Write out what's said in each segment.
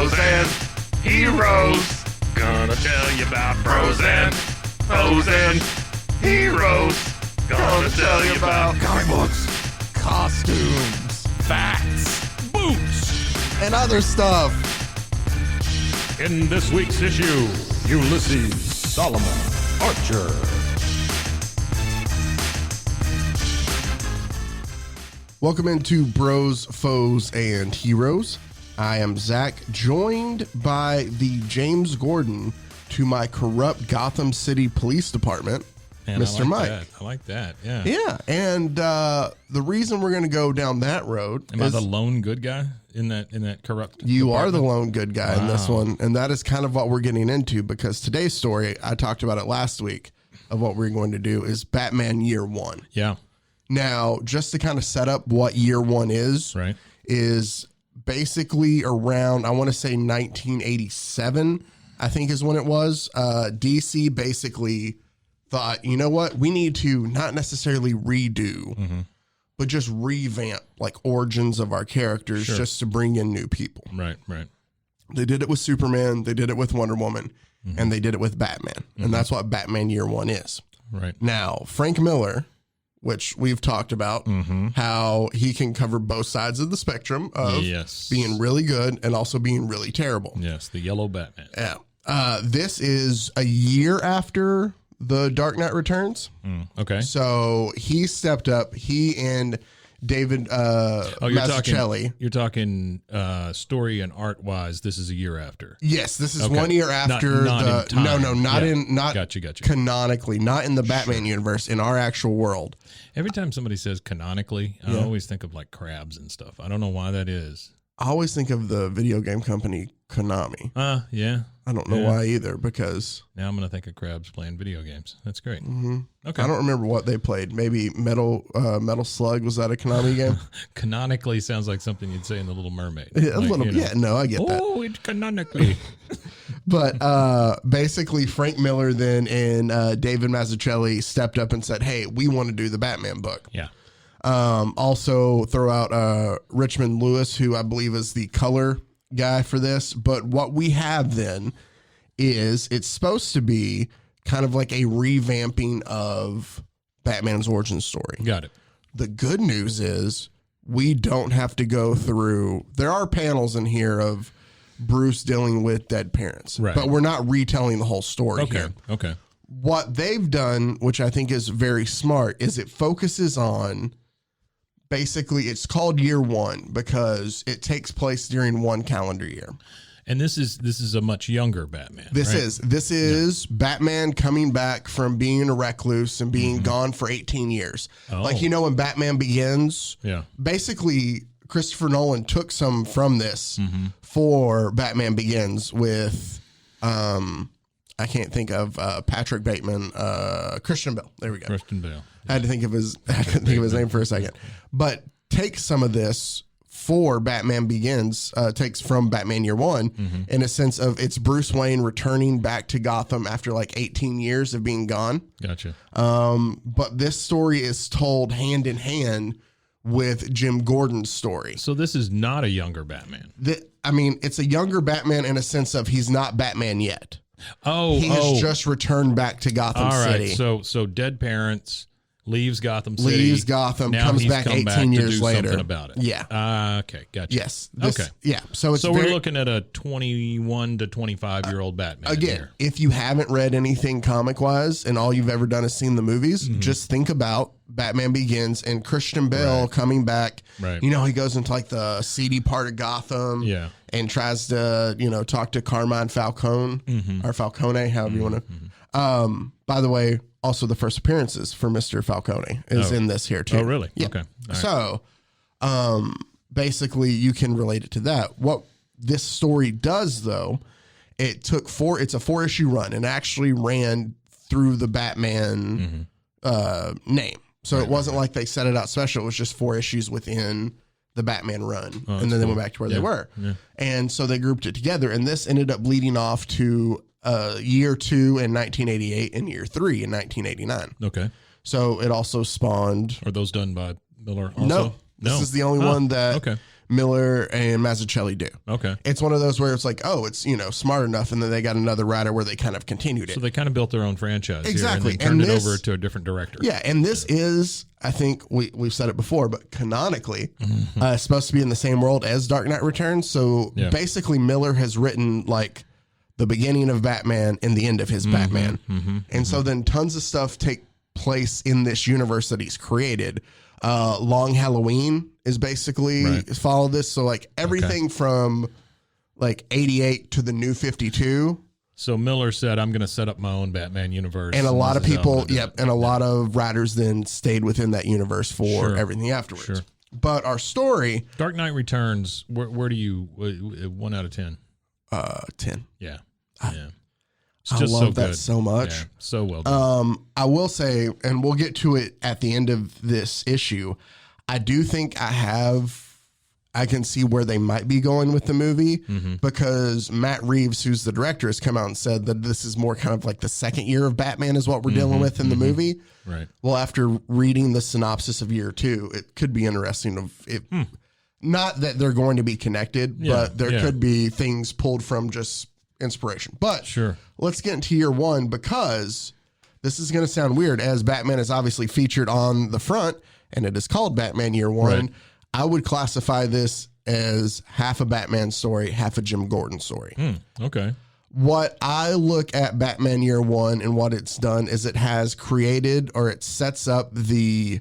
bros and heroes. Gonna tell you about bros and hoes and heroes. Gonna tell you about comic books, costumes, Facts. Boots. and other stuff. In this week's issue, Ulysses Solomon Archer. Welcome into Bros, Foes, and Heroes. I am Zach, joined by the James Gordon to my corrupt Gotham City Police Department, Man, Mr. Mike. I like that. Yeah. Yeah, and the reason we're going to go down that road Am I the lone good guy in that corrupt? you department? are the lone good guy in this Wow. one, and that is kind of what we're getting into because today's story, I talked about it last week, of what we're going to do is Batman Year One. Yeah. Now, just to kind of set up what Year One is, Right. is basically around, I want to say 1987, I think is when it was. DC basically thought, you know what, we need to not necessarily redo, but just revamp like origins of our characters just to bring in new people. Right. They did it with Superman, they did it with Wonder Woman, and they did it with Batman. And that's what Batman Year One is. Right. Now, Frank Miller, which we've talked about, how he can cover both sides of the spectrum of Yes. being really good and also being really terrible. Yes, the yellow Batman. Yeah. This is a year after The Dark Knight Returns. Okay. So he stepped up. He and David You're Mazzucchelli. talking story and art wise. This is a year after. Yes, this is Okay. 1 year after Not in time. not Gotcha. canonically, not in the Batman universe, in our actual world. Every time somebody says canonically, I always think of like crabs and stuff. I don't know why that is. I always think of the video game company Konami. Yeah. I don't know Yeah. why either, because Now I'm going to think of crabs playing video games. That's great. Okay. I don't remember what they played. Maybe Metal Slug. Was that a Konami game? Canonically sounds like something you'd say in The Little Mermaid. Yeah, a Like, little. you know, Yeah, no, I get that. Oh, it's canonically. But basically, Frank Miller then and David Mazzucchelli stepped up and said, "Hey, we want to do the Batman book." Yeah. Also, throw out Richmond Lewis, who I believe is the color guy for this. But what we have then is it's supposed to be kind of like a revamping of Batman's origin story. Got it. The good news is we don't have to go through. There are panels in here of Bruce dealing with dead parents, Right. but we're not retelling the whole story Okay. here. Okay. What they've done, which I think is very smart, is it focuses on basically it's called Year One because it takes place during one calendar year. And this is a much younger Batman. This right? is Batman coming back from being a recluse and being gone for 18 years. Oh. Like, you know, when Batman Begins, Yeah. basically Christopher Nolan took some from this for Batman Begins with, I can't think of Patrick Bateman, Christian Bale. There we go. Christian Bale. I had to think of his name for a second, but take some of this for Batman Begins, takes from Batman Year One in a sense of it's Bruce Wayne returning back to Gotham after like 18 years of being gone. Gotcha. But this story is told hand in hand with Jim Gordon's story. So this is not a younger Batman. It's a younger Batman in a sense of he's not Batman yet. Oh, He has just returned back to Gotham all right. City. So dead parents, leaves Gotham City. Now comes he's back come 18 back years to do later. something about it. Yeah. Okay. Gotcha. Yes. Okay. Yeah. So it's we're looking at a 21 to 25-year-old Batman. again, here. if you haven't read anything comic wise and all you've ever done is seen the movies, just think about Batman Begins and Christian Bale coming back. Right. You know, he goes into like the seedy part of Gotham. Yeah. And tries to, talk to Carmine Falcone or Falcone, however you want to. By the way, also the first appearances for Mr. Falcone is in this here too. Oh, really? Yeah. Okay. All right. So, basically you can relate it to that. What this story does though, it's a 4-issue run and actually ran through the Batman name. So it wasn't like they set it out special. It was just 4 issues within the Batman run. And then they went back to where they were. Yeah. And so they grouped it together. And this ended up leading off to Year 2 in 1988 and Year 3 in 1989. Okay. So it also spawned. Are those done by Miller also? No. This is the only one that Miller and Mazzucchelli do. Okay. It's one of those where it's like, oh, it's, smart enough. And then they got another writer where they kind of continued it. So they kind of built their own franchise. Exactly. Here and then turned it over to a different director. Yeah. And this is, I think we've said it before, but canonically, supposed to be in the same world as Dark Knight Returns. So basically Miller has written like the beginning of Batman and the end of his Batman. And so then tons of stuff take place in this universe that he's created. Long Halloween is basically follow this. So like everything from like 88 to the New 52. So Miller said, I'm going to set up my own Batman universe. And a lot of people, and a lot of writers then stayed within that universe for everything afterwards. Sure. But our story, Dark Knight Returns, where do you, 1 out of 10? 10. Yeah. It's I just love so that good. so much. Yeah, so well done. I will say, and we'll get to it at the end of this issue, I do think I can see where they might be going with the movie because Matt Reeves, who's the director, has come out and said that this is more kind of like the second year of Batman is what we're dealing with in the movie. Right. Well, after reading the synopsis of year 2, it could be interesting. Not that they're going to be connected, but there could be things pulled from just inspiration. But let's get into year 1 because this is going to sound weird as Batman is obviously featured on the front and it is called Batman Year 1. Right. I would classify this as half a Batman story, half a Jim Gordon story. Okay. What I look at Batman Year 1 and what it's done is it has created or it sets up the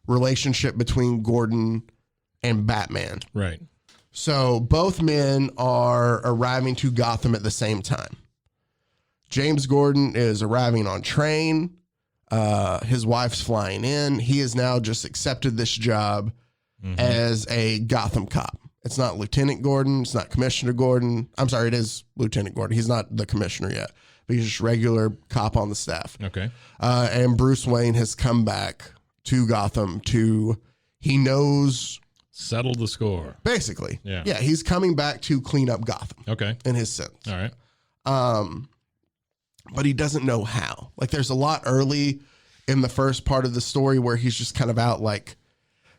relationship between Gordon and Batman. Right. So both men are arriving to Gotham at the same time. James Gordon is arriving on train. His wife's flying in. He has now just accepted this job as a Gotham cop. It's not Lieutenant Gordon. It's not Commissioner Gordon. I'm sorry, it is Lieutenant Gordon. He's not the commissioner yet, but he's just a regular cop on the staff. Okay. And Bruce Wayne has come back to Gotham he knows... Settle the score. Basically. Yeah. Yeah, he's coming back to clean up Gotham. Okay. In his sense. All right. But he doesn't know how. Like there's a lot early in the first part of the story where he's just kind of out like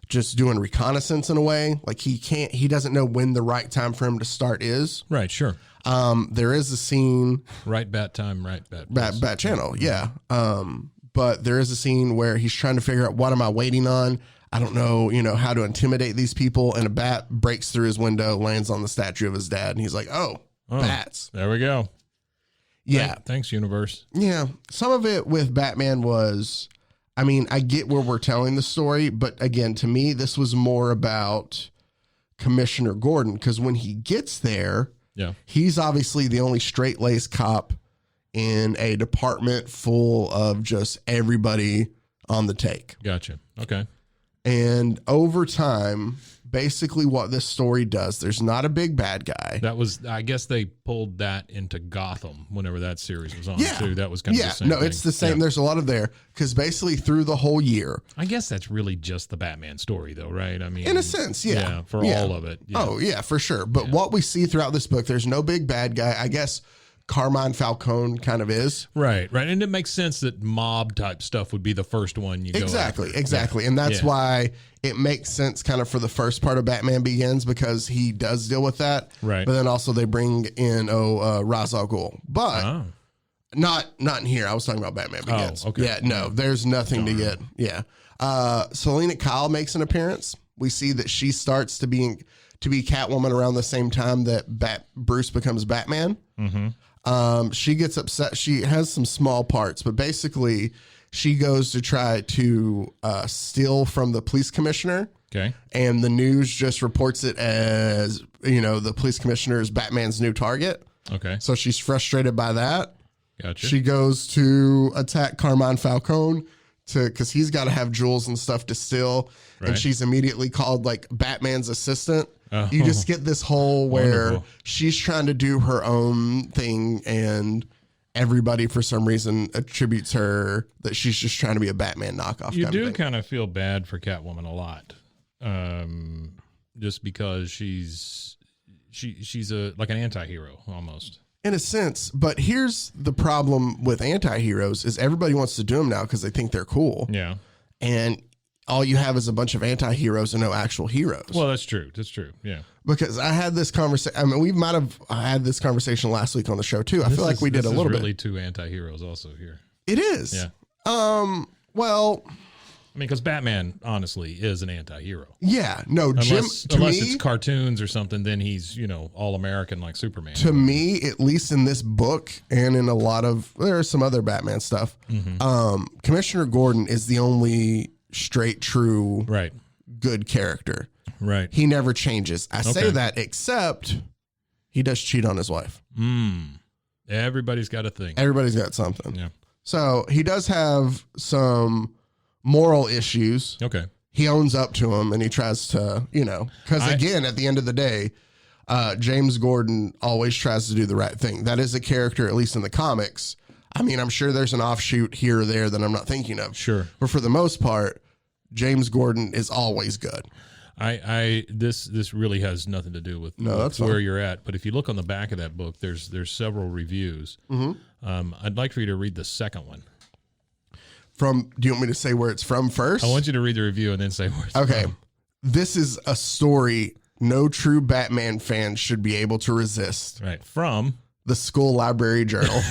just doing reconnaissance in a way. Like he doesn't know when the right time for him to start is. Right, sure. There is a scene. Right bat time, right bat. Bat channel, yeah. But there is a scene where he's trying to figure out what am I waiting on? I don't know, how to intimidate these people. And a bat breaks through his window, lands on the statue of his dad. And he's like, oh, bats. There we go. Yeah. Thanks, universe. Yeah. Some of it with Batman was, I get where we're telling the story, but again, to me, this was more about Commissioner Gordon because when he gets there, he's obviously the only straight-laced cop in a department full of just everybody on the take. Gotcha. Okay. And over time, basically what this story does, there's not a big bad guy. I guess they pulled that into Gotham whenever that series was on too. That was kind of the same thing. It's the same. Yeah. There's a lot of there because basically through the whole year. I guess that's really just the Batman story though, right? In a sense, yeah. Yeah, for all of it. Yeah. Oh, yeah, for sure. But what we see throughout this book, there's no big bad guy. I guess Carmine Falcone kind of is. Right. And it makes sense that mob type stuff would be the first one you go after. Exactly. And that's why it makes sense kind of for the first part of Batman Begins because he does deal with that. Right. But then also they bring in Ra's al Ghul. But not in here. I was talking about Batman Begins. Oh, okay. Yeah, no, there's nothing to get. Yeah. Selena Kyle makes an appearance. We see that she starts to be Catwoman around the same time that Bruce becomes Batman. She gets upset. She has some small parts, but basically she goes to try to steal from the police commissioner. Okay. And the news just reports it as, the police commissioner is Batman's new target. Okay. So she's frustrated by that. Gotcha. She goes to attack Carmine Falcone because he's got to have jewels and stuff to steal. Right. And she's immediately called like Batman's assistant. Oh, you just get this whole where she's trying to do her own thing and everybody for some reason attributes her that she's just trying to be a Batman knockoff. You do kind of feel bad for Catwoman a lot. Just because she's like an anti-hero almost. In a sense, but here's the problem with anti-heroes is everybody wants to do them now because they think they're cool. Yeah. And all you have is a bunch of anti-heroes and no actual heroes. Well, that's true. That's true. Yeah. Because I had this conversation. I mean, we might have had this conversation last week on the show too. I feel like we did a little bit. Really, two anti-heroes also here. It is. Yeah. Well, I mean, because Batman honestly is an anti-hero. Yeah. No, unless Jim. Unless it's cartoons or something, then he's all American like Superman. To me, at least in this book and in a lot of there's some other Batman stuff. Commissioner Gordon is the only straight, true, good character. Right. He never changes. I say that except he does cheat on his wife. Everybody's got a thing. Everybody's got something. Yeah. So he does have some moral issues. Okay. He owns up to them and he tries to, because again, at the end of the day, James Gordon always tries to do the right thing. That is a character, at least in the comics. I mean, I'm sure there's an offshoot here or there that I'm not thinking of. Sure. But for the most part, James Gordon is always good. This really has nothing to do with where you're at. But if you look on the back of that book, there's several reviews. I'd like for you to read the second one. Do you want me to say where it's from first? I want you to read the review and then say where it's from. This is a story no true Batman fan should be able to resist. Right. From the School Library Journal.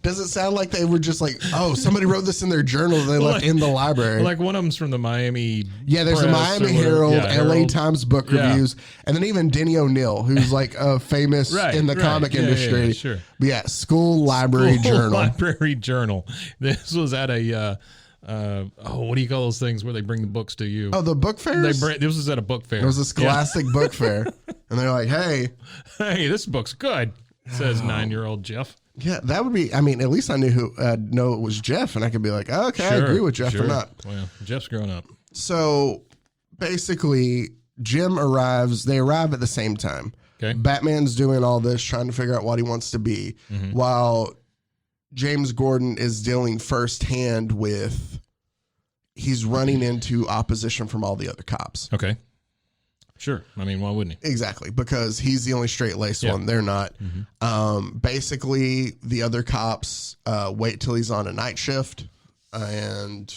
Does it sound like they were just like, oh, somebody wrote this in their journal they left in the library? Like one of them's from the Miami. Yeah, there's a Miami Herald, LA Times book reviews, and then even Denny O'Neil, who's like famous in the comic industry. Yeah, sure. But yeah, School Library Journal. Library Journal. This was at a what do you call those things where they bring the books to you? Oh, the book fairs? This was at a book fair. It was a Scholastic book fair. And they're like, hey, this book's good, says 9-year-old Jeff. Yeah, that would be, I mean, at least I knew know it was Jeff, and I could be like, oh, okay, I agree with Jeff or not. Well, Jeff's grown up. So basically, they arrive at the same time. Okay. Batman's doing all this, trying to figure out what he wants to be, while James Gordon is dealing firsthand with, he's running into opposition from all the other cops. Okay. Sure. I mean, why wouldn't he? Exactly, because he's the only straight-laced one. They're not. Basically, the other cops wait till he's on a night shift and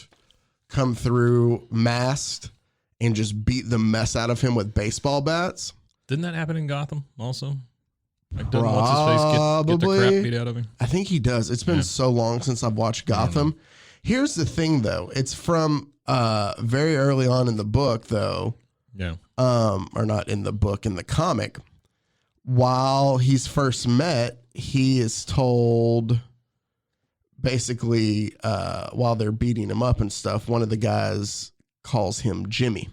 come through masked and just beat the mess out of him with baseball bats. Didn't that happen in Gotham also? Like, doesn't what's-his-face get the crap beat out of him? I think he does. It's been so long since I've watched Gotham. Here's the thing, though. It's from very early on in the book, though. Yeah. Or not in the book, in the comic. While he's first met, he is told basically while they're beating him up and stuff, one of the guys calls him Jimmy.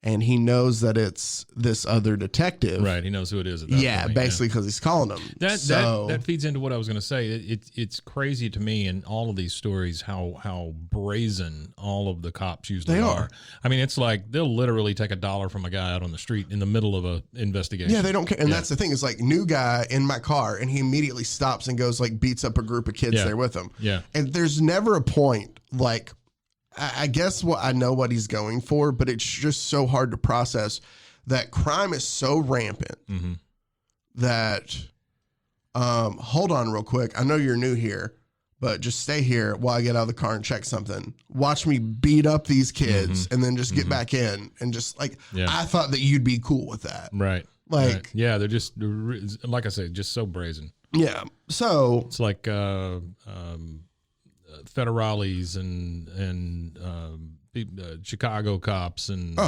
And he knows that it's this other detective. Right. He knows who it is. At that point. Basically because he's calling him. That feeds into what I was going to say. It's crazy to me in all of these stories how brazen all of the cops usually are. I mean, it's like they'll literally take $1 from a guy out on the street in the middle of a investigation. Yeah, they don't care. And that's the thing. It's like, new guy in my car, and he immediately stops and goes like beats up a group of kids there with him. Yeah. And there's never a point like, I guess I know what he's going for, but it's just so hard to process that crime is so rampant that, hold on real quick. I know you're new here, but just stay here while I get out of the car and check something. Watch me beat up these kids and then just get back in and just like, I thought that you'd be cool with that. Right. Like, right. Yeah, they're just, like I said, just so brazen. Yeah. So it's like, federales and Chicago cops and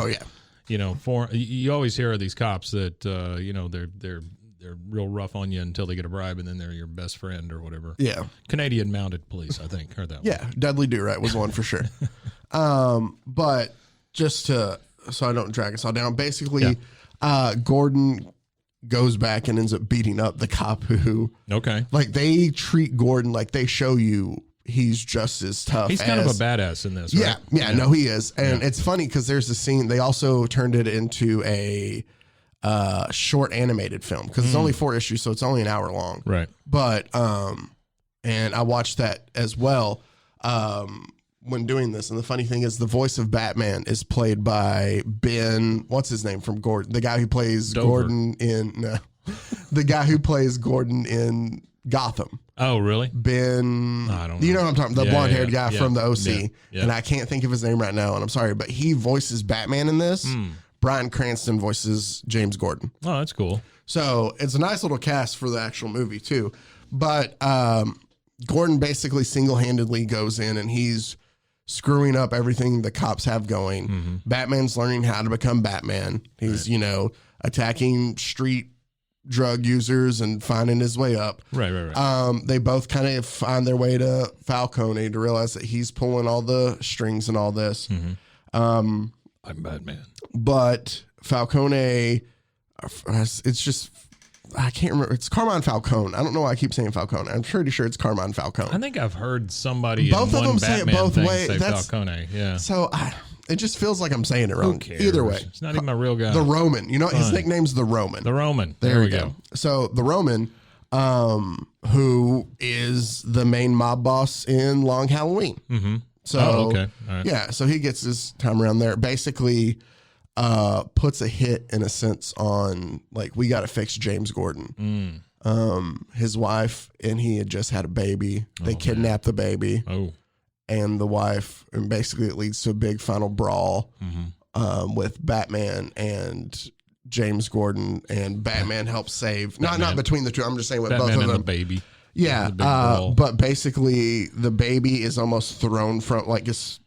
you always hear of these cops that they're real rough on you until they get a bribe and then they're your best friend or whatever. Yeah, Canadian Mounted Police, I think, heard that. Yeah, Dudley Do-Right was one for sure. But just so I don't drag us all down, basically, Gordon goes back and ends up beating up the cop who like they treat Gordon like they show you. He's just as tough. He's kind of a badass in this, right? Yeah, no, he is. And it's funny because there's a scene, they also turned it into a short animated film because it's only 4 issues, so it's only an hour long. Right. But, and I watched that as well when doing this. And the funny thing is the voice of Batman is played by Ben, what's his name from Gordon? The guy who plays Dover. Gordon in, the guy who plays Gordon in Gotham. Oh, really? Ben, I don't know. you know what I'm talking about, the blonde-haired guy from the OC, Yeah. and I can't think of his name right now, and I'm sorry, but he voices Batman in this. Bryan Cranston voices James Gordon. Oh, that's cool. So it's a nice little cast for the actual movie too. But Gordon basically single-handedly goes in and he's screwing up everything the cops have going. Batman's learning how to become Batman. He's, attacking street drug users and finding his way up. Right. They both kind of find their way to Falcone to realize that he's pulling all the strings and all this. I'm Batman. But Falcone, it's just, I can't remember. It's Carmine Falcone. I don't know why I keep saying Falcone. I'm pretty sure it's Carmine Falcone. I think I've heard somebody Both in of one them say it Batman both thing ways. say That's- Falcone. Yeah. So it just feels like I'm saying it wrong. Who cares? Either way. It's not even a real guy. The Roman. His nickname's the Roman. The Roman. There we go. So the Roman, who is the main mob boss in Long Halloween. So, okay. All right. Yeah, so he gets his time around there. Basically, puts a hit in a sense on like we got to fix James Gordon. His wife and he had just had a baby. They kidnapped the baby. And the wife, and basically it leads to a big final brawl with Batman and James Gordon, and Batman helps save. Not between the two. I'm just saying with Batman both of and them. the baby. Yeah, The big brawl. but basically the baby is almost thrown from just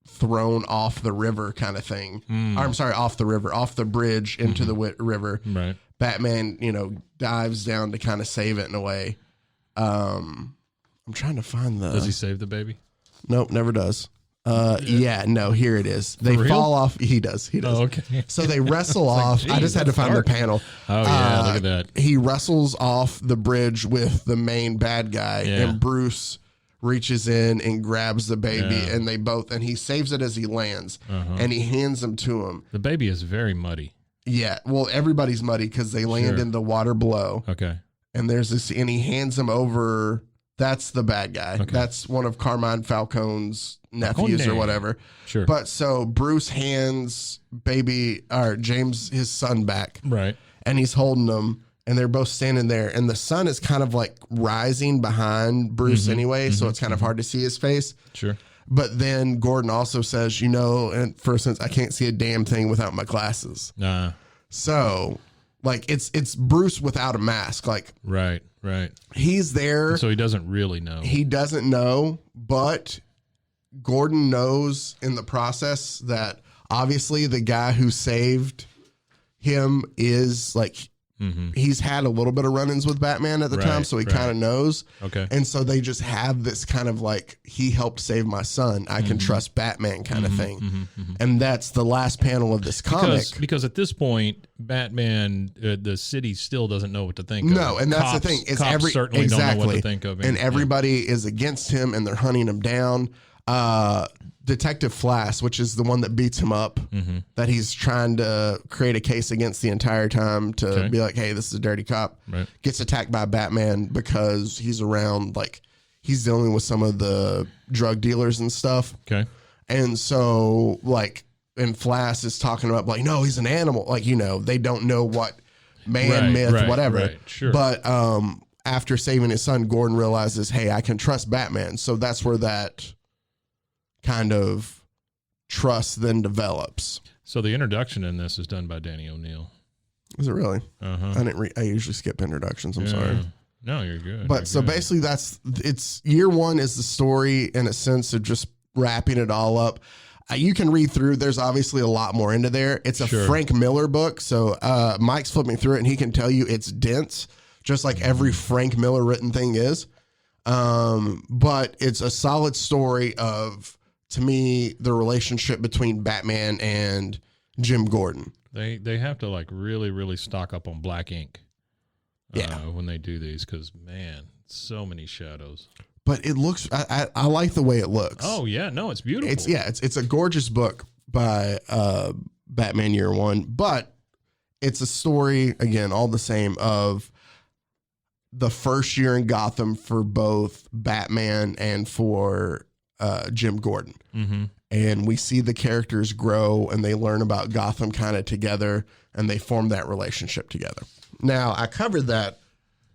thrown off the river kind of thing. Or, I'm sorry, off the river, off the bridge into the river. Right. Batman, dives down to kind of save it in a way. I'm trying to find the. Does he save the baby? Nope, never does. Here it is. They real? fall off. He does. Oh, okay. So they wrestle off. I just had to find the panel. Oh, yeah, look at that. He wrestles off the bridge with the main bad guy, and Bruce reaches in and grabs the baby, and and he saves it as he lands, and he hands him to him. The baby is very muddy. Yeah, well, everybody's muddy because they land in the water below. Okay. And there's this, and he hands him over. That's the bad guy. Okay. That's one of Carmine Falcone's nephews or whatever. Sure. But so Bruce hands James his son back. Right. And he's holding him, and they're both standing there. And the sun is kind of like rising behind Bruce anyway, so it's kind of hard to see his face. Sure. But then Gordon also says, and for instance, I can't see a damn thing without my glasses. So, like, it's Bruce without a mask. Like, right. He's there. So he doesn't really know. He doesn't know, but Gordon knows in the process that obviously the guy who saved him is like, he's had a little bit of run-ins with Batman at the time, so he kind of knows. Okay. And so they just have this kind of like, he helped save my son, I can trust Batman kind of thing. And that's the last panel of this comic. Because at this point, Batman, the city still doesn't know what to think of. No, and that's the thing. It's cops certainly don't know what to think of him. And everybody is against him, and they're hunting him down. Detective Flass, which is the one that beats him up, that he's trying to create a case against the entire time to be like, hey, this is a dirty cop, gets attacked by Batman because he's around, like, he's dealing with some of the drug dealers and stuff. Okay. And so, like, and Flass is talking about, like, no, he's an animal. Like, they don't know what myth, whatever. Right, sure. But after saving his son, Gordon realizes, hey, I can trust Batman. So that's where that kind of trust then develops. So the introduction in this is done by Danny O'Neill. Is it really? I usually skip introductions. I'm sorry. No, you're good. But basically it's year one is the story in a sense of just wrapping it all up. You can read through. There's obviously a lot more into there. It's a Frank Miller book. So Mike's flipping through it and he can tell you it's dense, just like every Frank Miller written thing is. But it's a solid story of, to me, the relationship between Batman and Jim Gordon. They have to like really stock up on black ink. When they do these, because man, so many shadows. But it looks, I like the way it looks. Oh yeah, no, it's beautiful. It's a gorgeous book by Batman Year One, but it's a story, again, all the same, of the first year in Gotham for both Batman and for Jim Gordon. And we see the characters grow and they learn about Gotham kind of together and they form that relationship together. Now, I covered that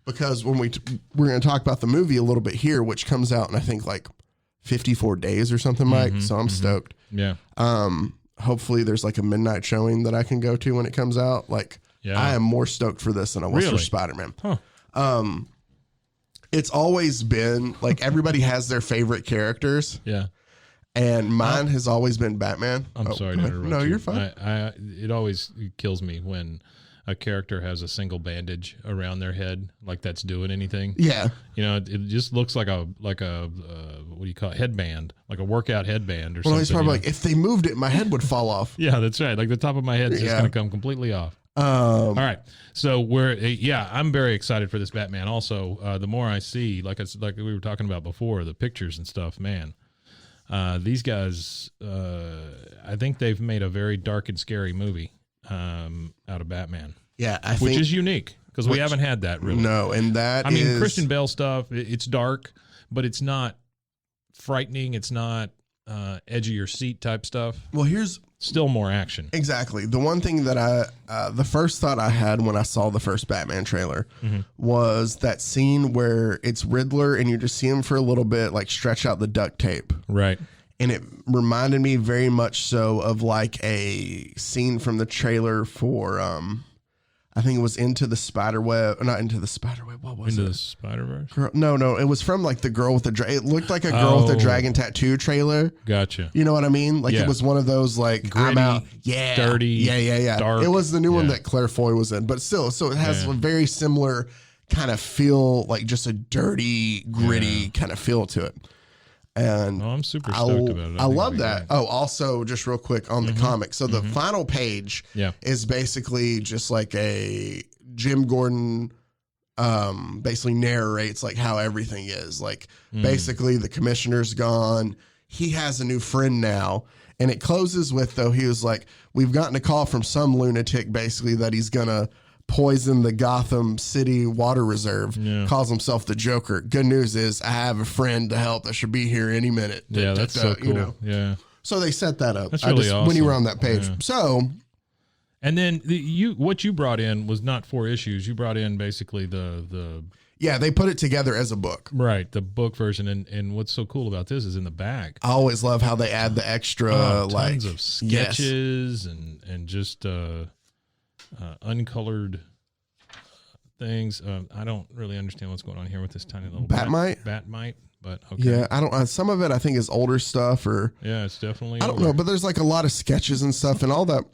because when we're going to talk about the movie a little bit here, which comes out in I think like 54 days or something, Mike. So I'm stoked. Yeah. Hopefully there's like a midnight showing that I can go to when it comes out. Like I am more stoked for this than I was for Spider-Man. Huh. It's always been like everybody has their favorite characters. Yeah. And mine has always been Batman. I'm sorry to interrupt. No, you. You're fine. It always kills me when a character has a single bandage around their head, like that's doing anything. Yeah. You know, it just looks like a what do you call it? Headband, like a workout headband or Well, something. he's probably like, if they moved it, my head would fall off. Yeah, that's right. Like the top of my head's just going to come completely off. All right. So I'm very excited for this Batman. Also, the more I see, like we were talking about before, the pictures and stuff, man, these guys, I think they've made a very dark and scary movie out of Batman. Yeah, which is unique because we haven't had that really. No, and I mean, Christian Bale stuff, it's dark, but it's not frightening. It's not edge of your seat type stuff. Well, here's still more action. Exactly. The one thing that the first thought I had when I saw the first Batman trailer was that scene where it's Riddler and you just see him for a little bit, like stretch out the duct tape. Right. And it reminded me very much so of like a scene from the trailer for, I think it was Into the Spiderweb, not Into the Spiderweb. What was Into it? the Spider-Verse? No, it was from like the girl with the it looked like a girl with a dragon tattoo trailer. Gotcha. You know what I mean? Like it was one of those like gritty, I'm out, dirty, yeah. dark. It was the new one that Claire Foy was in, but still, so it has a very similar kind of feel, like just a dirty, gritty kind of feel to it. And I'm super stoked about it. I love that. Great. Oh, also, just real quick on the comic. So the final page is basically just like a Jim Gordon basically narrates like how everything is. Like basically the commissioner's gone. He has a new friend now. And it closes with, though, he was like, we've gotten a call from some lunatic basically that he's going to poison the Gotham City water reserve, calls himself the Joker. Good news is I have a friend to help that should be here any minute. Yeah, that's so cool. You know? Yeah. So they set that up. That's really awesome. When you were on that page. Yeah. So. And then what you brought in was not 4 issues. You brought in basically the Yeah, they put it together as a book. Right, the book version. And what's so cool about this is in the back. I always love how they add the extra tons of sketches and just uncolored things. I don't really understand what's going on here with this tiny little Batmite, but okay. Yeah, I don't. Some of it I think is older stuff, or it's definitely. I don't know, but there's like a lot of sketches and stuff and all that.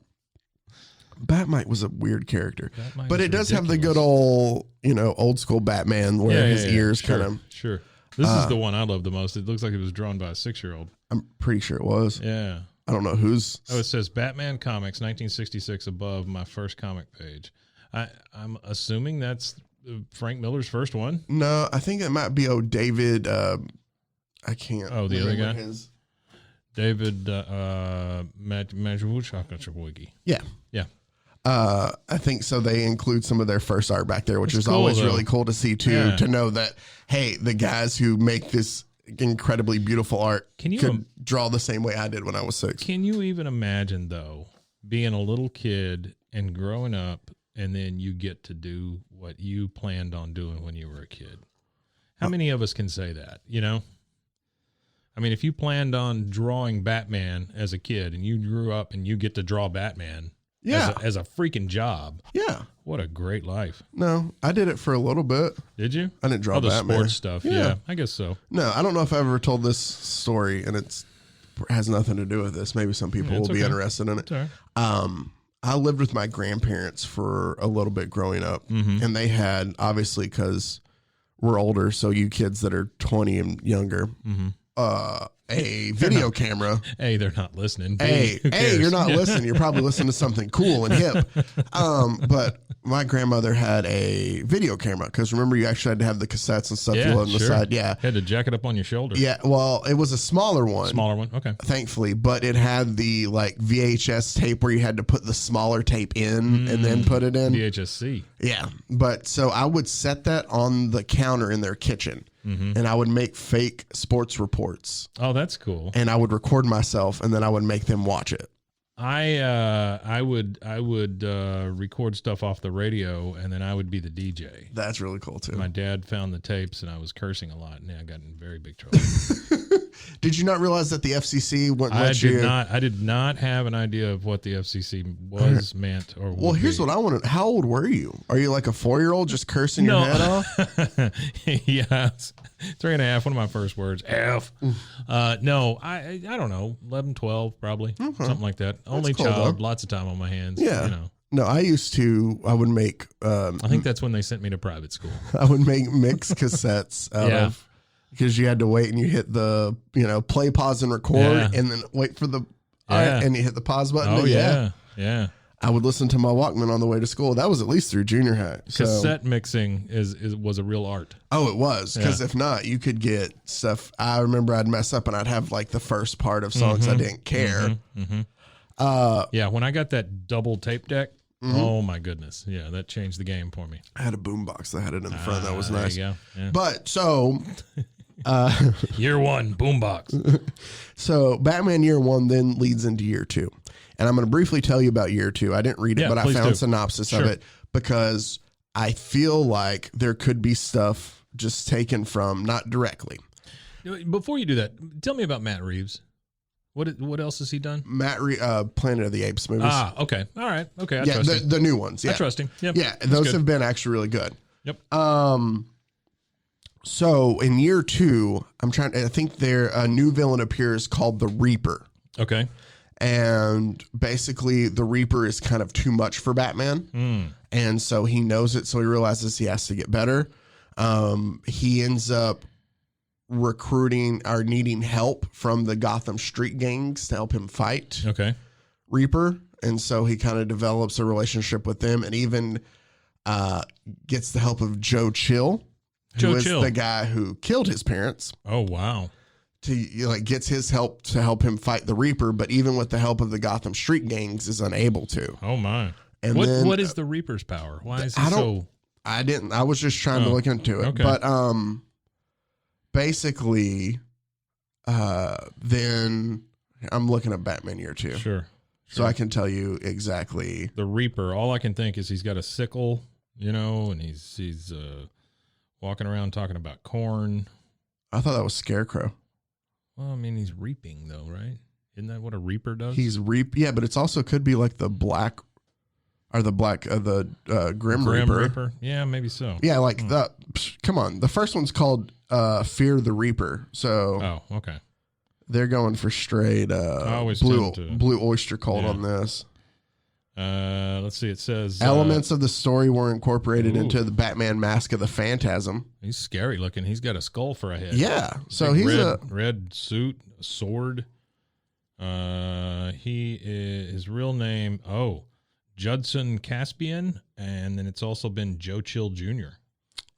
Batmite was a weird character, but it does have the good old, old school Batman where his ears kind of. Sure. This is the one I love the most. It looks like it was drawn by a 6-year-old. I'm pretty sure it was. Yeah. I don't know who's. Oh, it says Batman Comics 1966 above my first comic page. I'm assuming that's Frank Miller's first one. No, I think it might be David. I can't. Oh, the other guy. David Majewski. Yeah. Yeah. I think so. They include some of their first art back there, which is cool, always really cool to see too. Yeah. To know that, hey, the guys who make this incredibly beautiful art could draw the same way I did when I was 6. Can you even imagine though, being a little kid and growing up, and then you get to do what you planned on doing when you were a kid? How many of us can say that? I mean, if you planned on drawing Batman as a kid and you grew up and you get to draw Batman as a freaking job. Yeah. What a great life. No, I did it for a little bit. Did you? I didn't draw the Batman. Sports stuff. Yeah, I guess so. No, I don't know if I ever told this story, and it has nothing to do with this. Maybe some people will be interested in it. All right. I lived with my grandparents for a little bit growing up, and they had, obviously, because we're older, so you kids that are 20 and younger, a video camera. A, they're not listening. A, you're not listening. You're probably listening to something cool and hip. But my grandmother had a video camera because remember you actually had to have the cassettes and stuff you load on the side. Yeah, had to jack it up on your shoulder. Yeah, well, it was a smaller one. Okay. Thankfully, but it had the like VHS tape where you had to put the smaller tape in and then put it in. VHS-C. Yeah, but so I would set that on the counter in their kitchen. And I would make fake sports reports. Oh, that's cool. And I would record myself, and then I would make them watch it. I would record stuff off the radio, and then I would be the DJ. That's really cool too. My dad found the tapes, and I was cursing a lot, and I got in very big trouble. Did you not realize that the FCC wouldn't let you? I did not have an idea of what the FCC was meant or. Well, here's what I want to. How old were you? Are you like a 4-year-old just cursing your head off? Yes, 3.5. One of my first words. F. No, I don't know. 11, 12, probably something like that. Only cool, child, though. lots of time on my hands. Yeah. You know. No, I would make. I think that's when they sent me to private school. I would make mix cassettes out of. Because you had to wait and you hit the, play, pause, and record, and then wait for the, and you hit the pause button. Oh, yeah. I would listen to my Walkman on the way to school. That was at least through junior high. Cassette mixing was a real art. Oh, it was. Because if not, you could get stuff. I remember I'd mess up and I'd have like the first part of songs I didn't care. When I got that double tape deck, oh my goodness. Yeah, that changed the game for me. I had a boombox that had it in the front. That was nice. There you go. Yeah. But so... Year 1, boombox. So Batman Year 1 then leads into Year 2. And I'm going to briefly tell you about Year 2. I didn't read it, but I found a synopsis of it because I feel like there could be stuff just taken from, not directly. Before you do that, tell me about Matt Reeves. What else has he done? Planet of the Apes movies. Ah, okay. All right. Okay. I trust him. The new ones. Yeah. I trust him. Yep. Yeah. Those have been actually really good. Yep. So in Year 2, I think a new villain appears called the Reaper. Okay. And basically the Reaper is kind of too much for Batman. And so he knows it. So he realizes he has to get better. He ends up recruiting or needing help from the Gotham street gangs to help him fight Reaper. And so he kind of develops a relationship with them and even gets the help of Joe Chill. Who is the guy who killed his parents. Oh, wow. Gets his help to help him fight the Reaper, but even with the help of the Gotham street gangs is unable to. Oh, my. And what is the Reaper's power? Why is he so... I was just trying to look into it. Okay. But basically, then I'm looking at Batman Year 2. Sure. So I can tell you exactly. The Reaper, all I can think is he's got a sickle, and he's walking around talking about corn. I thought that was Scarecrow. Well, I mean, he's reaping, though, right? Isn't that what a reaper does? He's yeah, but it's also could be like the Grim Reaper. Yeah, maybe so. Yeah, like come on. The first one's called Fear the Reaper. So okay. They're going for straight blue oyster cult on this. Let's see. It says elements of the story were incorporated into the Batman Mask of the Phantasm. He's scary looking. He's got a skull for a head. Yeah. So he's red suit, a sword. His real name, Judson Caspian, and then it's also been Joe Chill Jr.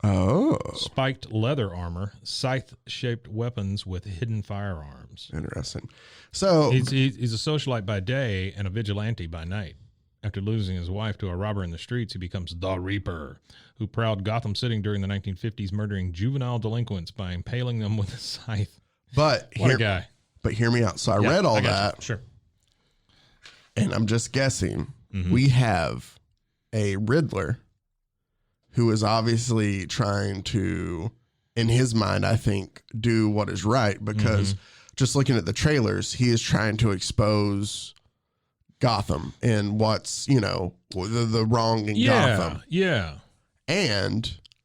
Oh. Spiked leather armor, scythe-shaped weapons with hidden firearms. Interesting. So he's a socialite by day and a vigilante by night. After losing his wife to a robber in the streets, he becomes the Reaper, who prowled Gotham City during the 1950s, murdering juvenile delinquents by impaling them with a scythe. What a guy. But hear me out. So I read all that. Sure. And I'm just guessing. We have a Riddler who is obviously trying to, in his mind, I think, do what is right, because just looking at the trailers, he is trying to expose Gotham and what's, the wrong in Gotham. Yeah.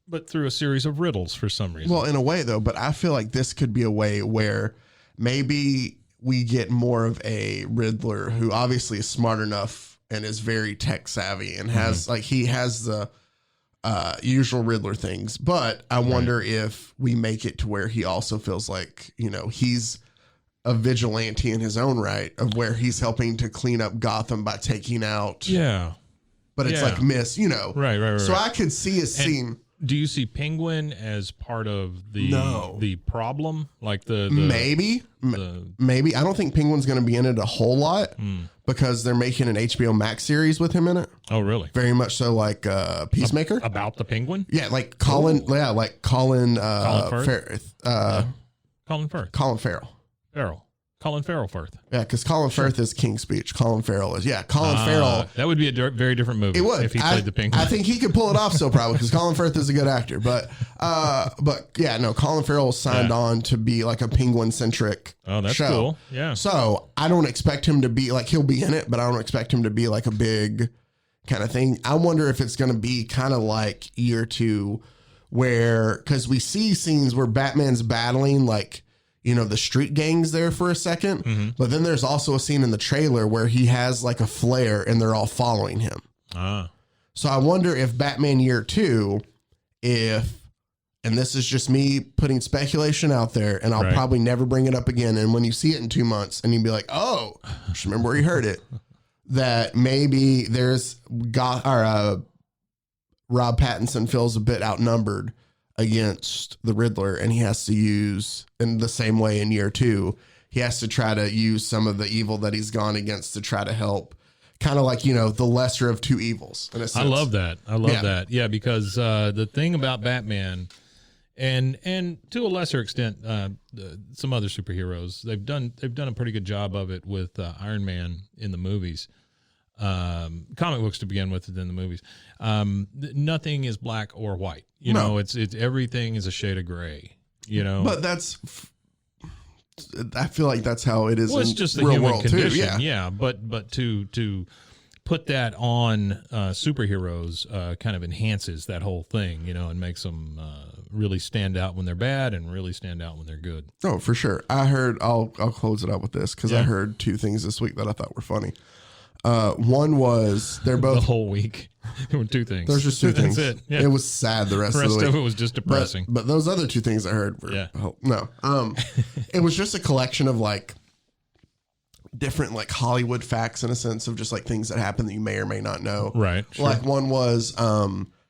But through a series of riddles for some reason. Well, in a way, though, but I feel like this could be a way where maybe we get more of a Riddler who obviously is smart enough and is very tech savvy and has he has the usual Riddler things. But I wonder if we make it to where he also feels like, he's a vigilante in his own right, of where he's helping to clean up Gotham by taking out. Yeah. But it's like Right. So I could see a scene. Do you see Penguin as part of the problem? Like maybe. I don't think Penguin's going to be in it a whole lot because they're making an HBO Max series with him in it. Oh, really? Very much so, like Peacemaker. About the Penguin? Yeah, like Colin. Ooh. Yeah, like Colin. Colin Firth. Colin Firth. Colin Farrell. Colin Farrell first. Yeah, because Colin Firth is King's Speech. Colin Farrell is Colin Farrell. That would be a very different movie. It would if he played the Penguin. I think he could pull it off still probably because Colin Firth is a good actor. But yeah, no, Colin Farrell signed on to be like a Penguin centric. Oh, that's show. cool. Yeah. So I don't expect him to be like he'll be in it, but I don't expect him to be like a big kind of thing. I wonder if it's going to be kind of like Year 2, where because we see scenes where Batman's battling like. The street gangs there for a second, but then there's also a scene in the trailer where he has like a flare and they're all following him. So I wonder if Batman Year 2, and this is just me putting speculation out there and I'll probably never bring it up again. And when you see it in 2 months and you'd be like, oh, just remember where you heard it, that maybe Rob Pattinson feels a bit outnumbered against the Riddler, and he has to use, in the same way in Year 2, he has to try to use some of the evil that he's gone against to try to help, kind of like, the lesser of two evils. In a sense. I love that. That. Yeah, because the thing about Batman, and to a lesser extent, some other superheroes, they've done a pretty good job of it with Iron Man in the movies. Comic books to begin with, then the movies. Nothing is black or white. It's everything is a shade of gray. But I feel like that's how it is. Well, it's just the real human world condition. too. Yeah. But to put that on superheroes kind of enhances that whole thing, and makes them really stand out when they're bad and really stand out when they're good. Oh, for sure. I heard. I'll close it out with this because I heard 2 things this week that I thought were funny. One was they're both the whole week. There were 2 things. There's just 2 things. That's it. Yeah. It was sad the rest of the week. of it was just depressing. But those other 2 things I heard were no. It was just a collection of like different like Hollywood facts in a sense of just like things that happen that you may or may not know. Right. Sure. Like one was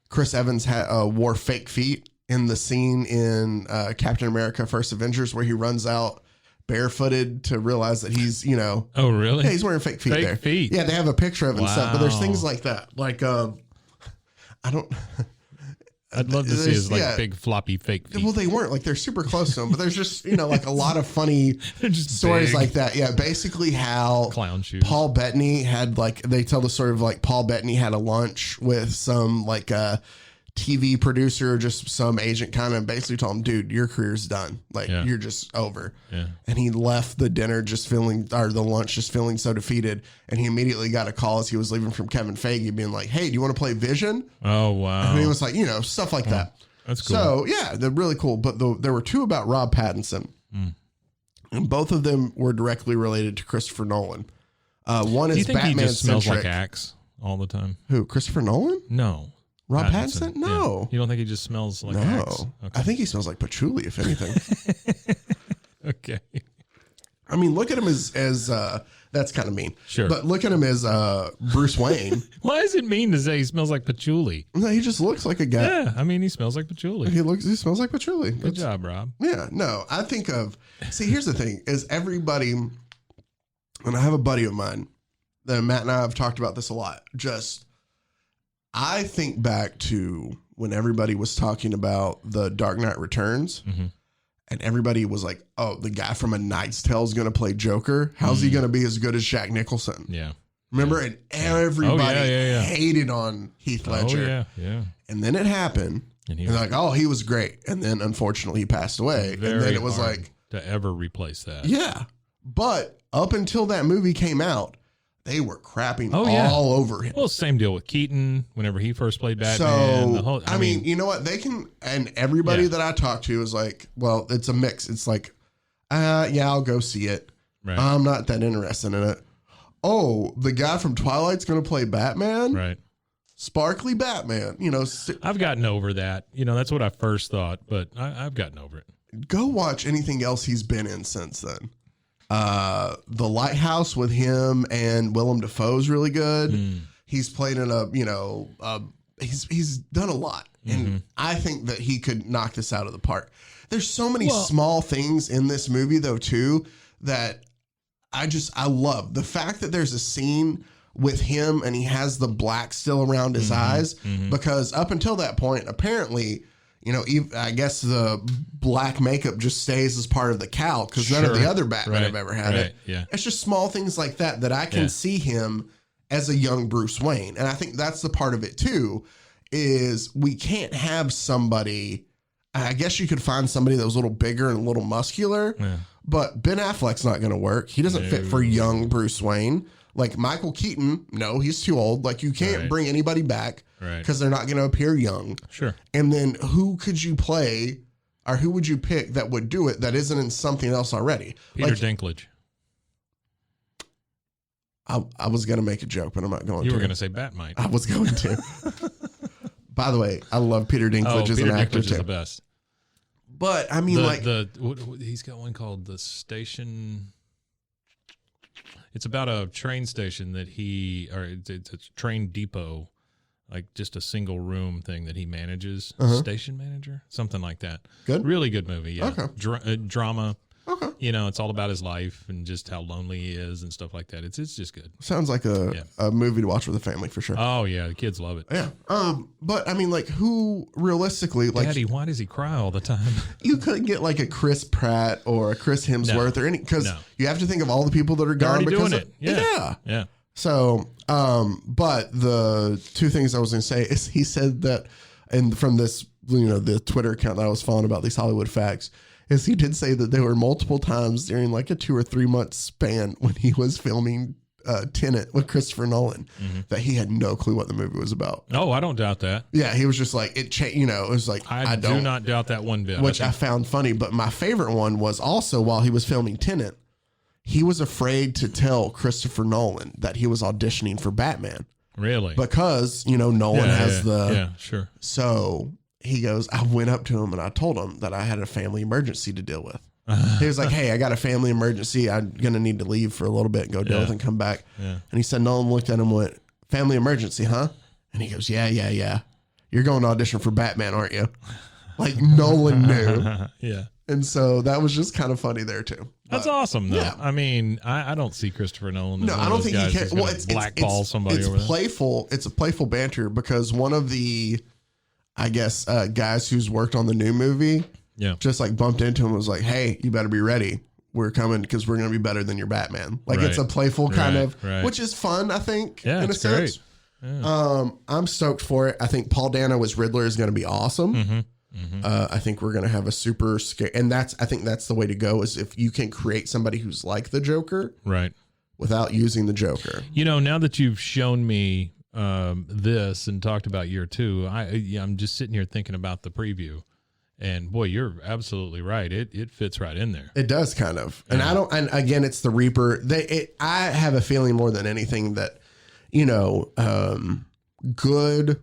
Chris Evans wore fake feet in the scene in Captain America: First Avengers where he runs out barefooted to realize that he's, oh really? Yeah, he's wearing fake feet there. Feet. Yeah, they have a picture of it and stuff, but there's things like that. Like, I don't. I'd love to see his like big floppy fake feet. Well, they weren't like they're super close to him, but there's just like a lot of funny stories like that. Yeah, basically how clown shoes. Paul Bettany had they tell the story of like Paul Bettany had a lunch with some like TV producer or just some agent kind of basically told him, dude, your career's done. Like you're just over. Yeah. And he left the dinner the lunch just feeling so defeated. And he immediately got a call as he was leaving from Kevin Feige being like, hey, do you want to play Vision? Oh, wow. And he was like, stuff like that. That's cool. So yeah, they're really cool. But there were 2 about Rob Pattinson and both of them were directly related to Christopher Nolan. One is Batman. He just smells like Axe all the time? Who? Christopher Nolan? No. Rob Pattinson? No. Yeah. You don't think he just smells like Axe? Okay. I think he smells like patchouli, if anything. Okay. I mean, look at him as that's kind of mean. Sure. But look at him as Bruce Wayne. Why is it mean to say he smells like patchouli? No, he just looks like a guy. Yeah, I mean, he smells like patchouli. He smells like patchouli. Good job, Rob. Yeah, no, I think here's the thing, is everybody, and I have a buddy of mine, that Matt and I have talked about this a lot, I think back to when everybody was talking about the Dark Knight Returns, and everybody was like, oh, the guy from A Knight's Tale is going to play Joker. How's he going to be as good as Jack Nicholson? Yeah. Remember? And everybody hated on Heath Ledger. Oh, yeah. And then it happened. And they're like, oh, he was great. And then, unfortunately, he passed away. And then it was like... to ever replace that. Yeah. But up until that movie came out, they were crapping all over him. Well, same deal with Keaton whenever he first played Batman. So, I mean, you know what? They can, and everybody that I talk to is like, well, it's a mix. It's like, I'll go see it. Right. I'm not that interested in it. Oh, the guy from Twilight's going to play Batman? Right. Sparkly Batman. I've gotten over that. That's what I first thought, but I've gotten over it. Go watch anything else he's been in since then. The Lighthouse with him and Willem Dafoe is really good. He's played in he's done a lot. And I think that he could knock this out of the park. There's so many small things in this movie though, too, that I love the fact that there's a scene with him and he has the black still around his eyes, because up until that point, apparently, I guess the black makeup just stays as part of the cowl because none of the other Batman have ever had it. Yeah. It's just small things like that I can see him as a young Bruce Wayne. And I think that's the part of it too, is we can't have somebody, I guess you could find somebody that was a little bigger and a little muscular, but Ben Affleck's not going to work. He doesn't fit for young Bruce Wayne. Like Michael Keaton, no, he's too old. Like you can't bring anybody back because they're not going to appear young. Sure. And then who could you play or who would you pick that would do it that isn't in something else already? Peter Dinklage. I was going to make a joke, but I'm not going to. You were going to say Batmite. I was going to. By the way, I love Peter Dinklage as an actor too. Is the best. But I mean, he's got one called The Station. It's about a train station that it's a train depot, like just a single room thing that he manages. Station manager, something like that. Good, really good movie. Yeah, okay. Drama. Okay, it's all about his life and just how lonely he is and stuff like that. It's just good. Sounds like a movie to watch with a family for sure. Oh yeah, the kids love it. Yeah. But I mean, like, who realistically, like, Daddy, why does he cry all the time? You couldn't get like a Chris Pratt or a Chris Hemsworth or any, because you have to think of all the people that are gone. They're already doing it. Yeah. So, but the two things I was going to say is he said that, and from this, the Twitter account that I was following about these Hollywood facts, is he did say that there were multiple times during like a 2 or 3 month span when he was filming Tenet with Christopher Nolan that he had no clue what the movie was about. Oh, I don't doubt that. Yeah, he was just like, it was like, I do not doubt that one bit. Which I found funny. But my favorite one was also while he was filming Tenet, he was afraid to tell Christopher Nolan that he was auditioning for Batman. Really? Because, Nolan has the... Yeah, sure. So he goes, I went up to him and I told him that I had a family emergency to deal with. He was like, hey, I got a family emergency. I'm going to need to leave for a little bit and go deal with it and come back. Yeah. And he said, Nolan looked at him and went, family emergency, huh? And he goes, yeah. You're going to audition for Batman, aren't you? Like Nolan knew. Yeah. And so that was just kind of funny there too. That's awesome, though. Yeah. I mean, I don't see Christopher Nolan. No, I don't think he can. Well, it's blackball somebody. It's over playful. There. It's a playful banter because one of the, I guess, guys who's worked on the new movie, just like bumped into him and was like, "Hey, you better be ready. We're coming because we're going to be better than your Batman." Like it's a playful kind of, which is fun, I think. Yeah, in a sense. Great. Yeah. I'm stoked for it. I think Paul Dano as Riddler is going to be awesome. Mm-hmm. I think we're going to have a super scary, and I think that's the way to go is if you can create somebody who's like the Joker, right, without using the Joker. Now that you've shown me this and talked about year 2, I'm just sitting here thinking about the preview, and boy, you're absolutely right. It fits right in there. It does kind of, and and again, it's the Reaper. I have a feeling more than anything that good,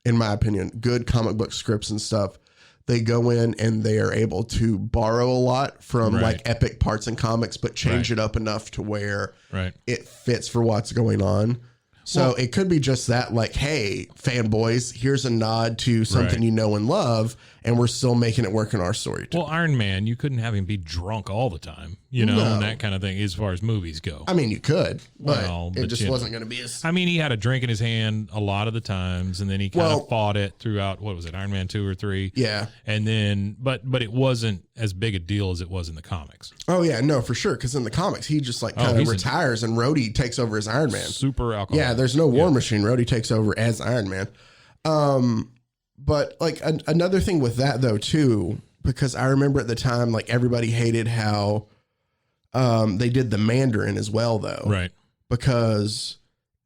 in my opinion, good comic book scripts and stuff. They go in and they are able to borrow a lot from like epic parts in comics, but change it up enough to where it fits for what's going on. So it could be just that, like, hey, fanboys, here's a nod to something you know and love, and we're still making it work in our story too. Well, Iron Man, you couldn't have him be drunk all the time, and that kind of thing as far as movies go. I mean, you could, but it just wasn't going to be as... I mean, he had a drink in his hand a lot of the times, and then he kind of fought it throughout, what was it, Iron Man 2 or 3? Yeah. And then, but it wasn't as big a deal as it was in the comics. Oh, yeah, no, for sure, because in the comics, he just like kind of retires, and Rhodey takes over as Iron Man. Super alcoholic. Yeah, there's no War Machine. Rhodey takes over as Iron Man. But like another thing with that though too, because I remember at the time, like everybody hated how they did the Mandarin as well though. Right. Because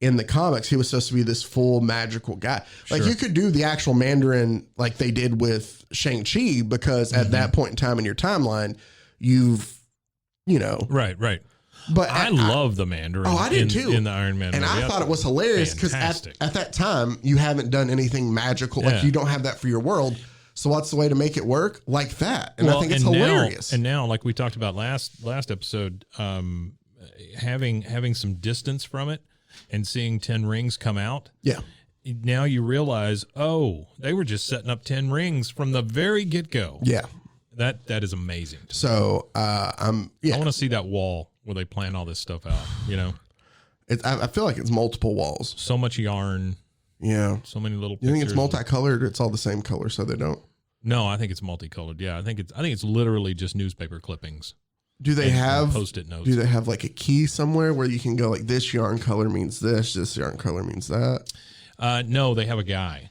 in the comics, he was supposed to be this full magical guy. Like you could do the actual Mandarin like they did with Shang-Chi because at that point in time in your timeline, you've, Right. But I love the Mandarin. Oh, I did too. In the Iron Man movie. I thought it was hilarious because at that time you haven't done anything magical. Like you don't have that for your world. So what's the way to make it work like that? And I think it's hilarious. And now, like we talked about last episode, having some distance from it and seeing 10 rings come out. Yeah. Now you realize, they were just setting up 10 rings from the very get-go. Yeah. That is amazing. So I want to see that wall where they plan all this stuff out, I feel like it's multiple walls. So much yarn. Yeah. So many little pictures. You think it's multicolored or it's all the same color so they don't? No, I think it's multicolored. Yeah, I think it's literally just newspaper clippings. Do they have Post-it notes? Do they have like a key somewhere where you can go like this yarn color means this yarn color means that? No, they have a guy.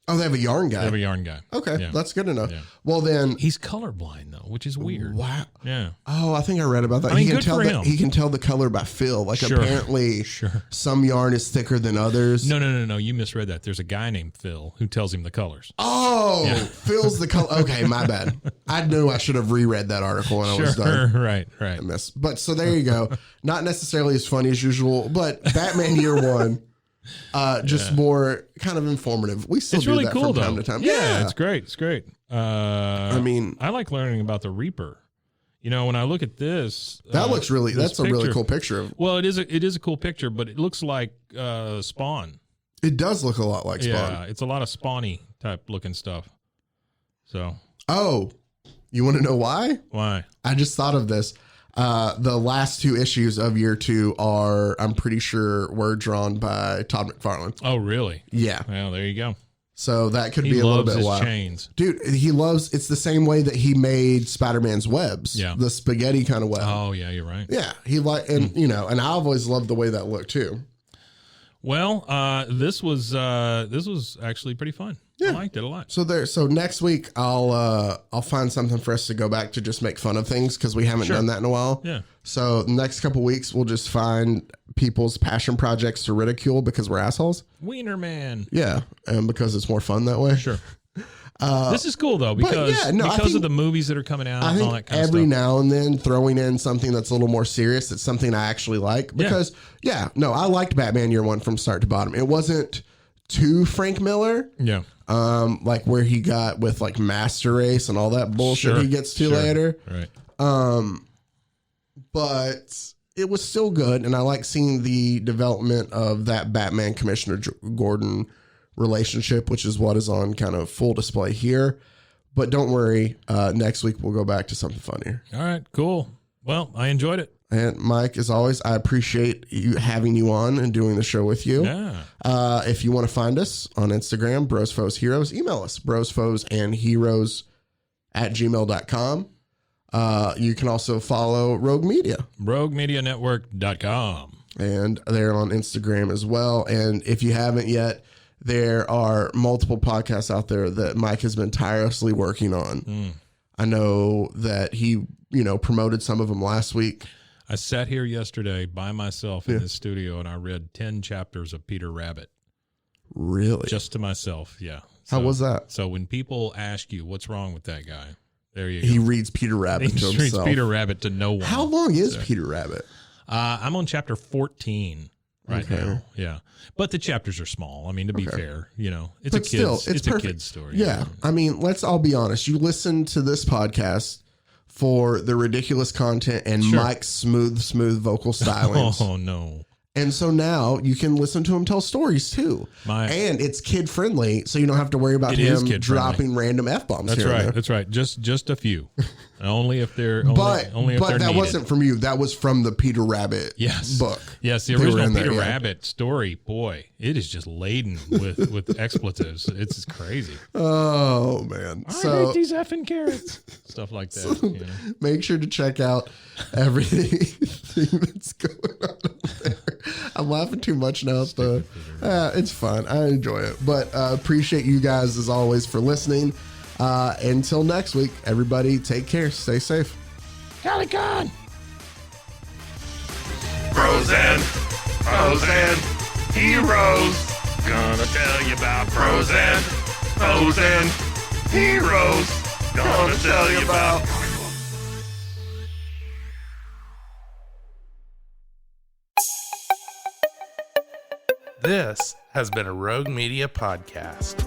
Oh, they have a yarn guy. They have a yarn guy. Okay, Yeah. That's good to know. Yeah. Well, then He's colorblind though, which is weird. wow. Yeah. Oh, I think I read about that. I mean, he can good tell for that him. he can tell the color by feel. Like Sure. apparently, Sure. some yarn is thicker than others. No. You misread that. There's a guy named Phil who tells him the colors. Oh, feels the color. Okay, my bad. I knew I should have reread that article when I was done. Right. I missed. But so there you go. Not necessarily as funny as usual, but Batman Year One, just more kind of informative. We still It's do really that cool from time though. to time. Yeah, it's great. It's great. I mean, I like learning about the Reaper. You know, when I look at this, that looks really. this That's a really cool picture. Well, it is a cool picture, but it looks like Spawn. It does look a lot like Spawn. Yeah, it's a lot of Spawny type looking stuff. So, Oh, you want to know why? why? I just thought of this. The last 2 issues of Year 2 are, I'm pretty sure, were drawn by Todd McFarlane. Oh, really? Yeah. Well, there you go. So that could He be a little loves bit his wild. chains. Dude, it's the same way that he made Spider-Man's webs. Yeah. The spaghetti kind of web. Oh, yeah, you're right. Yeah. And and I've always loved the way that looked too. Well, this was actually pretty fun. Yeah. I liked it a lot. So next week I'll find something for us to go back to just make fun of things because we haven't done that in a while. Yeah. So the next couple weeks we'll just find people's passion projects to ridicule because we're assholes. Wiener Man. Yeah, and because it's more fun that way. Sure. This is cool though because I think, of the movies that are coming out I and all think that kind of every stuff. now and then throwing in something that's a little more serious, it's something I actually like because I liked Batman Year One from start to bottom. It wasn't too Frank Miller. Yeah. Like where he got with like Master Race and all that bullshit he gets to later. Right. But it was still good, and I like seeing the development of that Batman Commissioner Gordon relationship, which is what is on kind of full display here. But don't worry, next week we'll go back to something funnier. All right, cool. Well, I enjoyed it. And Mike, as always, I appreciate you having you on and doing the show with you. Yeah. If you want to find us on Instagram, Bros, Foes, Heroes, email us, brosfoesandheroes@gmail.com. You can also follow Rogue Media. RogueMediaNetwork.com. And they're on Instagram as well. And if you haven't yet, there are multiple podcasts out there that Mike has been tirelessly working on. I know that he, promoted some of them last week. I sat here yesterday by myself in this studio and I read 10 chapters of Peter Rabbit. Really? Just to myself, yeah. How was that? So when people ask you, what's wrong with that guy? There you go. He reads Peter Rabbit He to reads himself. Peter Rabbit to no one. How long is Peter Rabbit? I'm on chapter 14 right now. Yeah. But the chapters are small. I mean, to be fair, it's But still, it's a perfect. kid's story. Yeah. I mean, let's all be honest. You listen to this podcast for the ridiculous content and Mike's smooth vocal stylings. Oh, no. And so now you can listen to him tell stories too. And it's kid friendly, so you don't have to worry about him dropping random F-bombs. That's here right. And there. That's right. Just a few. Only if they're But only if they're that needed. wasn't from you. That was from the Peter Rabbit book. Yes, the They were original in there, Peter yeah. Rabbit story. Boy, it is just laden with explectives. It's crazy. Oh man. I hate these effing carrots. Stuff like that. Make sure to check out everything that's going on up there. I'm laughing too much now. So, it's fun. I enjoy it. But appreciate you guys as always for listening. Until next week, everybody take care. Stay safe. Calican! Frozen heroes. Gonna tell you about frozen heroes. Gonna tell you about. This has been a Rogue Media podcast.